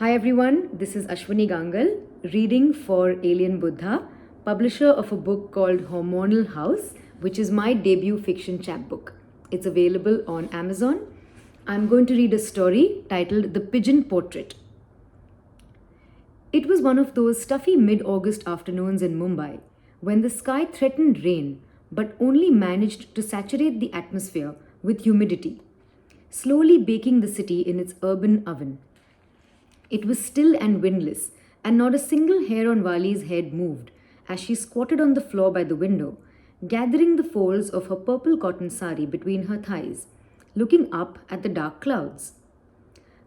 Hi everyone, this is Ashwini Gangal, reading for Alien Buddha, publisher of a book called Hormonal House, which is my debut fiction chapbook. It's available on Amazon. I'm going to read a story titled The Pigeon Portrait. It was one of those stuffy mid-August afternoons in Mumbai when the sky threatened rain but only managed to saturate the atmosphere with humidity, slowly baking the city in its urban oven. It was still and windless, and not a single hair on Vali's head moved as she squatted on the floor by the window, gathering the folds of her purple cotton sari between her thighs, looking up at the dark clouds.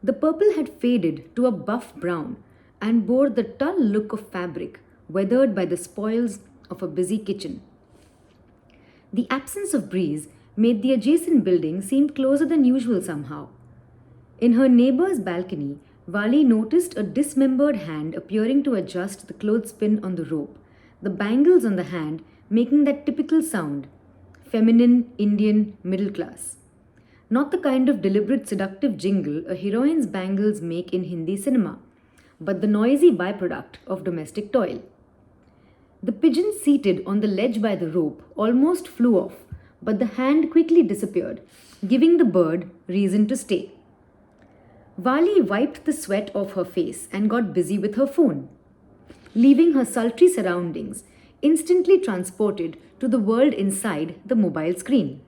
The purple had faded to a buff brown and bore the dull look of fabric weathered by the spoils of a busy kitchen. The absence of breeze made the adjacent building seem closer than usual somehow. In her neighbor's balcony, Vali noticed a dismembered hand appearing to adjust the clothespin on the rope, the bangles on the hand making that typical sound, feminine, Indian, middle class. Not the kind of deliberate seductive jingle a heroine's bangles make in Hindi cinema, but the noisy byproduct of domestic toil. The pigeon seated on the ledge by the rope almost flew off, but the hand quickly disappeared, giving the bird reason to stay. Vali wiped the sweat off her face and got busy with her phone, leaving her sultry surroundings instantly transported to the world inside the mobile screen.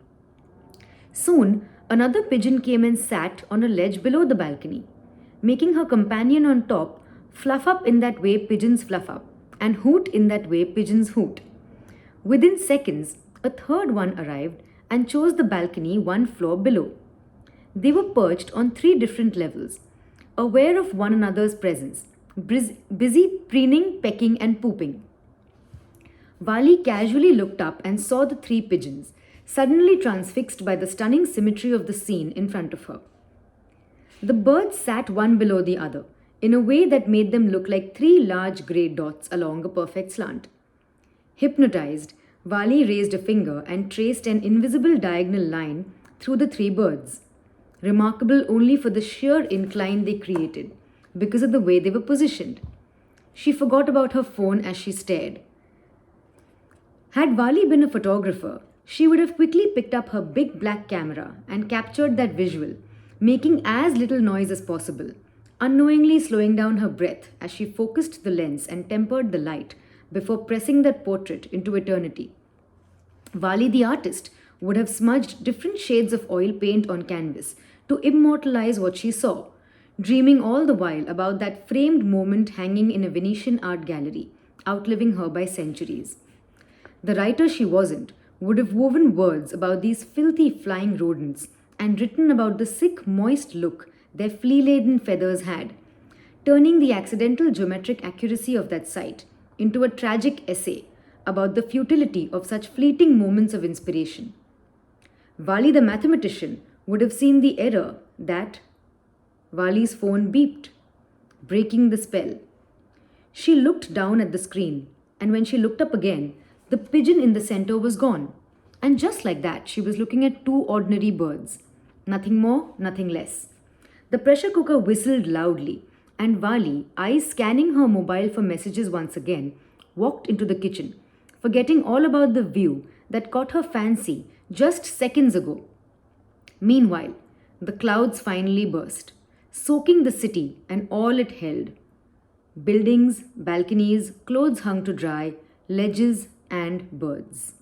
Soon, another pigeon came and sat on a ledge below the balcony, making her companion on top fluff up in that way pigeons fluff up and hoot in that way pigeons hoot. Within seconds, a third one arrived and chose the balcony one floor below. They were perched on 3 different levels, aware of one another's presence, busy preening, pecking, and pooping. Vali casually looked up and saw the 3 pigeons, suddenly transfixed by the stunning symmetry of the scene in front of her. The birds sat one below the other, in a way that made them look like 3 large grey dots along a perfect slant. Hypnotized, Vali raised a finger and traced an invisible diagonal line through the 3 birds, remarkable only for the sheer incline they created, because of the way they were positioned. She forgot about her phone as she stared. Had Vali been a photographer, she would have quickly picked up her big black camera and captured that visual, making as little noise as possible, unknowingly slowing down her breath as she focused the lens and tempered the light before pressing that portrait into eternity. Vali the artist would have smudged different shades of oil paint on canvas to immortalize what she saw, dreaming all the while about that framed moment hanging in a Venetian art gallery, outliving her by centuries. The writer she wasn't would have woven words about these filthy flying rodents and written about the sick, moist look their flea-laden feathers had, turning the accidental geometric accuracy of that sight into a tragic essay about the futility of such fleeting moments of inspiration. Vali the mathematician would have seen the error that Vali's phone beeped, breaking the spell. She looked down at the screen, and when she looked up again, the pigeon in the center was gone. And just like that, she was looking at 2 ordinary birds. Nothing more, nothing less. The pressure cooker whistled loudly, and Vali, eyes scanning her mobile for messages once again, walked into the kitchen, forgetting all about the view that caught her fancy just seconds ago. Meanwhile, the clouds finally burst, soaking the city and all it held. Buildings, balconies, clothes hung to dry, ledges, and birds.